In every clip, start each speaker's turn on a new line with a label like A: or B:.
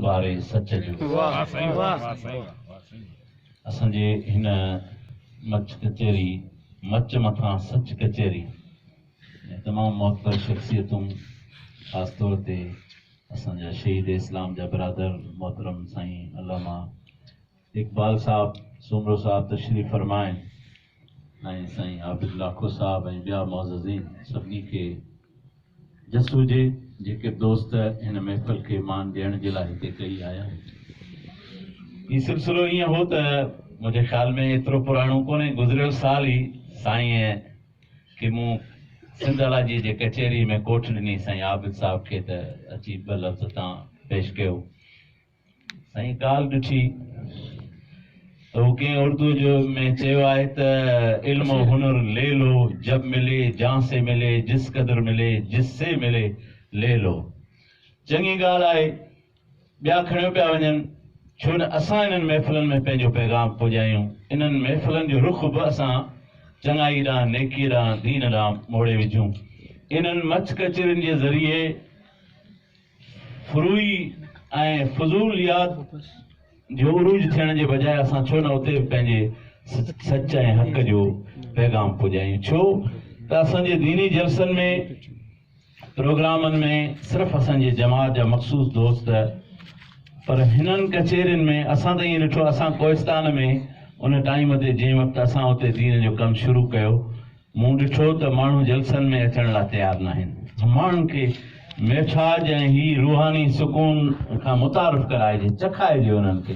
A: बारे सच जो असांजे हिन मच कचेरी मच मथां सच कचेरी तमाम मुअत्तर शख्सियतूं ख़ास तौर ते असांजा शहीद इस्लाम जा बिरादर मोहतरम साईं अल्लामा इकबाल साहब सुमरो साहब तशरीफ़ फरमाइनि ऐं साईं आबिद लाखो साहब ऐं ॿिया मुअज़्ज़ज़ीन सभिनी खे जस हुजे जेके दोस्त हिन महफ़िल खे मान ॾियण जे लाइ हिते कई आया। हीउ सिलसिलो ईअं हो त मुंहिंजे ख़्याल में एतिरो पुराणो कोन्हे, गुज़िरियल साल ई साईं खे मूं सिंधालाजी जे कचेरी में कोठ ॾिनी साईं आबिद साहब खे त अची ॿ लफ़्ज़ तव्हां पेश कयो। साईं ॻाल्हि ॾिठी त हू कंहिं उर्दू जो में चयो आहे त इल्म हुनर ले लो जब मिले जहाँ से मिले जिस कदर मिले जिससे मिले ले लो। चङी ॻाल्हि आहे, ॿिया खणियो पिया वञनि छो न असां इन्हनि महफ़िलनि में पंहिंजो पैगाम पुॼायूं। इन्हनि महफ़िलनि जो रुख़ बि असां चङाई ॾांहुं नेकी ॾांहुं दीन ॾांहुं मोड़े विझूं। इन्हनि मच कचरियुनि जे ज़रिए फुरूई ऐं फज़ूलियात जो उरूज थियण जे बजाय असां छो न उते पंहिंजे सच ऐं हक़ जो पैगाम पुॼायूं। छो त असांजे दीनी जलसनि में प्रोग्रामनि में सिर्फ़ु असांजे जमात जा मख़सूस दोस्त, पर हिननि कचेरियुनि में असां त ईअं ॾिठो असां कोहिस्तान में उन टाइम ते जंहिं वक़्तु असां उते दीन जो कमु शुरू कयो, मूं ॾिठो त माण्हू जलसनि में अचण लाइ तयारु न आहिनि। माण्हुनि खे मेठाज ऐं ही रूहानी सुकून खां मुतारिफ़ कराइजे, चखाइजे उन्हनि खे।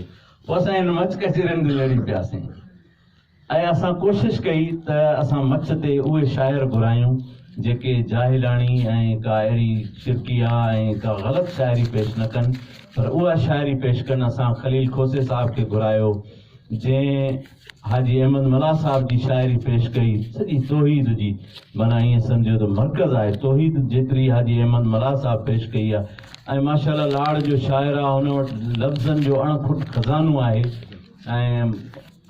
A: पोइ असां हिन मच कचेरियुनि ते लड़ी पियासीं ऐं असां कोशिशि कई त असां मच ते उहे शाइर घुरायूं जेके जाहिलाणी ऐं का अहिड़ी शिरकिया ऐं का ग़लति शाइरी पेश न कनि, पर उहा शाइरी पेश कनि। असां ख़लील खोसे साहब खे घुरायो जंहिं हाजी अहमद मला साहब जी शाइरी पेश कई, सॼी तौहीद जी, माना ईअं सम्झो त मर्कज़ आहे तौहीद जेतिरी हाजी अहमद मला साहब पेश कई आहे। ऐं माशाअल्लाह लाड़ जो शाइर आहे, हुन वटि लफ़्ज़नि जो अणखुट खज़ानो आहे। ऐं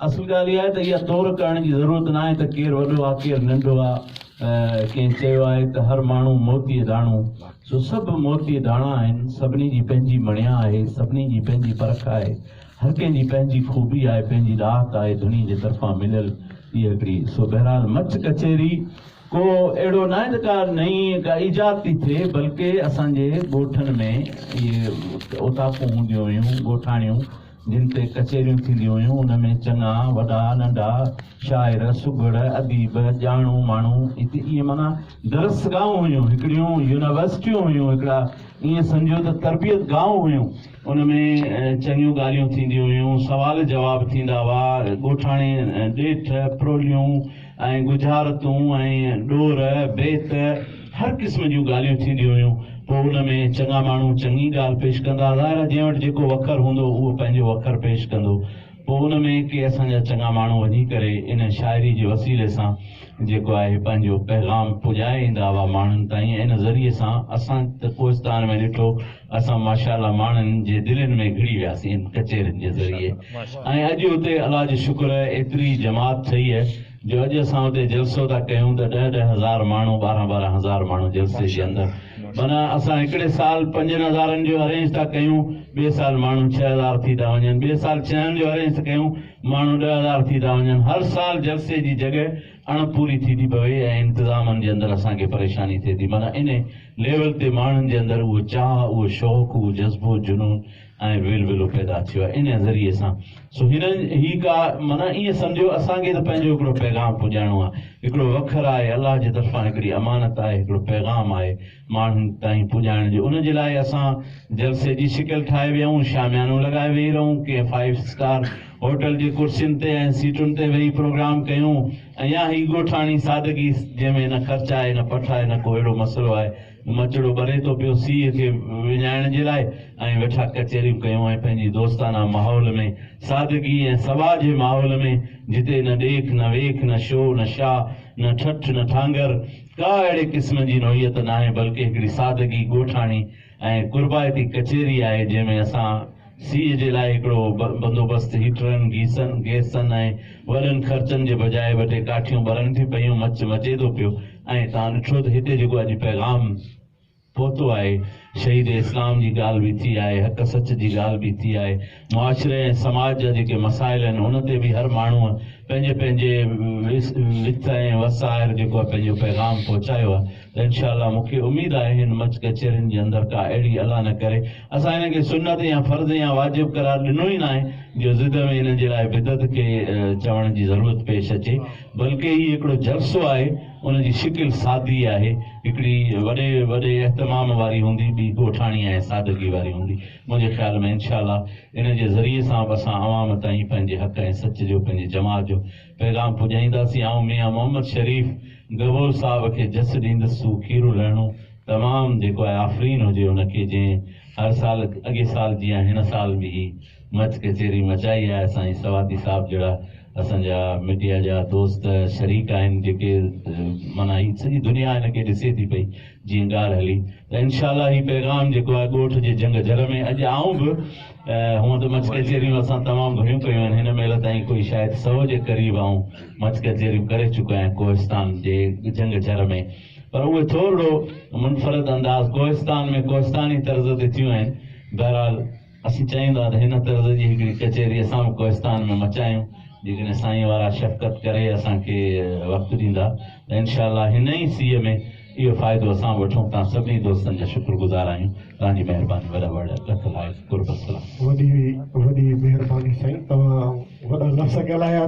A: असुल ॻाल्हि इहा आहे त इहा तौर करण जी ज़रूरत न आहे त केरु वॾो आहे केरु नंढो आहे। कंहिं चयो आहे त हर माण्हू मोतीअ दाणो, सो सभु मोतीअ दाणा आहिनि, सभिनी जी पंहिंजी मणिया आहे, सभिनी जी पंहिंजी परख आहे, हर कंहिंजी पंहिंजी खूबी आहे, पंहिंजी राहत आहे दुनी जे तरफ़ां मिलियल इहा हिकिड़ी। सो बहरहाल मच कचेरी को अहिड़ो न आहे त का नई का ईजाद थी थिए, बल्कि असांजे ॻोठनि में इहे उताकूं हूंदियूं हुयूं, ॻोठाणियूं जिन ते कचेरियूं थींदियूं हुयूं, उन में चङा वॾा नंढा शाइर सुगड़ अदीब ॼाणू माण्हू हिते इहे माना दरसगाहूं हुयूं, हिकिड़ियूं यूनिवर्सिटियूं हुयूं, हिकिड़ा ईअं सम्झो त तरबियत गांव हुयूं। उन में चङियूं ॻाल्हियूं थींदियूं हुयूं, सवाल जवाब थींदा हुआ, ॻोठाणे ॾेठ प्रोलियूं ऐं गुजारतूं ऐं ॾोर बेत हर क़िस्म जूं ॻाल्हियूं थींदियूं हुयूं। पोइ उन में चङा माण्हू चङी ॻाल्हि पेश कंदा, ज़ाहिर जंहिं वटि जेको वखर हूंदो उहो पंहिंजो वखर पेश कंदो। पोइ उन में के असांजा चङा माण्हू वञी करे इन शाइरी जे वसीले सां जेको आहे पंहिंजो पैगाम पुॼाए ईंदा हुआ माण्हुनि ताईं। इन ज़रिए सां असां त कोहिस्तान में ॾिठो, असां माशाअल्लाह माण्हुनि जे दिलनि में घिड़ी वियासीं इन कचेरियुनि जे ज़रिए। ऐं अॼु उते अलाह जो शुक्र आहे एतिरी जमात ठही आहे जो अॼु असां उते जलसो था कयूं त 10-10 हज़ार माण्हू 12-12 हज़ार माण्हू जलसे जे अंदरि। माना असां हिकिड़े साल 5,000 जो अरेंज था कयूं, ॿिए साल माण्हू 6,000 थी था वञनि, ॿिए साल 6 जो अरेंज कयूं माण्हू 10,000 थी था वञनि। हर साल जलसे जी जॻह अणपूरी थी थी पवे ऐं इंतिज़ामनि जे अंदरि असांखे परेशानी थिए थी। माना इन लेवल ते माण्हुनि जे अंदरि उहो चाह, उहो शौक़ु, उहो जज़्बो, जुनून ऐं वेलवेलो पैदा थियो आहे इन ज़रिए सां। सो ही का माना ईअं सम्झो असांखे त पंहिंजो हिकिड़ो पैगाम पुॼाइणो आहे, हिकिड़ो वखर आहे, अलाह जे तरफ़ां हिकिड़ी अमानत आहे, हिकिड़ो पैगाम आहे माण्हुनि ताईं पुॼाइण जो। उन जे लाइ असां जलसे जी शिकिल ठाहे वियूं, शामियानो लॻाए वेही रहूं, कंहिं 5 स्टार होटल जी कुर्सियुनि ते ऐं सीटुनि ते वेही प्रोग्राम कयूं, ऐं या ही ॻोठाणी सादगी जंहिंमें न ख़र्च आहे न पठ आहे न को अहिड़ो मसइलो आहे, मचड़ो ॿरे थो पियो सीअ खे विञाइण जे लाइ, ऐं वेठा कचेरियूं कयूं ऐं पंहिंजी दोस्ताना माहौल में सादगी ऐं सभा जे माहौल में जिते न ॾेख न वेख न शो न शाह न ठठ न ठांगर का अहिड़े क़िस्म जी नोयत न आहे, बल्कि हिकिड़ी सादगी ॻोठाणी ऐं कुर्बायती कचेरी आहे जंहिंमें असां सीअ जे लाइ हिकिड़ो बंदोबस्तु हीटरनि गैसनि ऐं वॾनि ख़र्चनि जे बजाए 2 काठियूं ॿरनि थी पयूं, मच मचे थो पियो। ऐं तव्हां ॾिठो त हिते जेको अॼु पैगाम पहुतो आहे शहीद इस्लाम जी ॻाल्हि बि थी आहे, हक़ सच जी ॻाल्हि बि थी आहे, मुआशरे ऐं समाज जा जेके मसाइल आहिनि उन ते बि हर माण्हूअ पंहिंजे पंहिंजे विथ ऐं वसाइल जेको आहे पंहिंजो पैगाम पहुचायो आहे। त इनशाअल्लाह मूंखे उमेद आहे हिन मंच कचहरियुनि जे अंदरि का अहिड़ी अल्लाह न करे असां हिन खे सुन्नत या फर्ज़ या वाजिब करार ॾिनो ई न आहे जो ज़िद में हिन जे लाइ बिदत खे चवण जी ज़रूरत पेश अचे, बल्कि हीउ हिकिड़ो जलसो आहे, उन जी शिकिल सादी आहे, हिकिड़ी वॾे वॾे एहतमाम वारी हूंदी, ॿी ॻोठाणी ऐं सादगी वारी हूंदी। मुंहिंजे ख़्याल में इनशाअल्लाह इन जे ज़रिए सां बि असां अवाम ताईं पंहिंजे हक़ ऐं सच जो पंहिंजे जमात जो पैगाम पुॼाईंदासीं। ऐं मियां मोहम्मद शरीफ़ गबोर साहब खे जस ॾींदुसि हू खीरु लहणो तमामु जेको आहे आफ़रीन हुजे उनखे, जंहिं हर साल अॻे साल जीअं हिन साल बि ही मच कचेरी मचाई आहे। असांजी सवादी साहब जहिड़ा असांजा मीडिया जा दोस्त शरीक आहिनि जेके माना ही सॼी दुनिया हिनखे ॾिसे थी पई जीअं ॻाल्हि हली। त इनशाअल्लाह ही पैगाम जेको आहे ॻोठ जे जंग जर में अॼु आऊं बि हूअं त मच कचेरियूं असां तमामु घणियूं कयूं आहिनि, हिन महिल ताईं कोई शायदि 100 जे क़रीब आऊं मच कचेरियूं करे चुका आहियां कोहिस्तान जे जंग जर में, पर उहे थोरो मुनफ़रद अंदाज़ कोहिस्तान में कोहिस्तानी तर्ज़ ते थियूं आहिनि। बहरहाल असीं चाहींदा त हिन तर्ज़ जी हिकिड़ी कचेरी असां बि कोहिस्तान में मचायूं, जेकॾहिं साईं वारा शफ़क़त करे असांखे वक़्तु ॾींदा त इनशाअल्लाह हिन ई सीअ में इहो फ़ाइदो असां वठूं। तव्हां सभिनी दोस्तनि जा शुक्रगुज़ार आहियूं। तव्हांजी महिरबानी, वॾा वॾा लख लाइ कुर्ब सलाम।
B: वॾी महिरबानी साईं, तव्हां वॾा लफ़्ज़ ॻाल्हाया।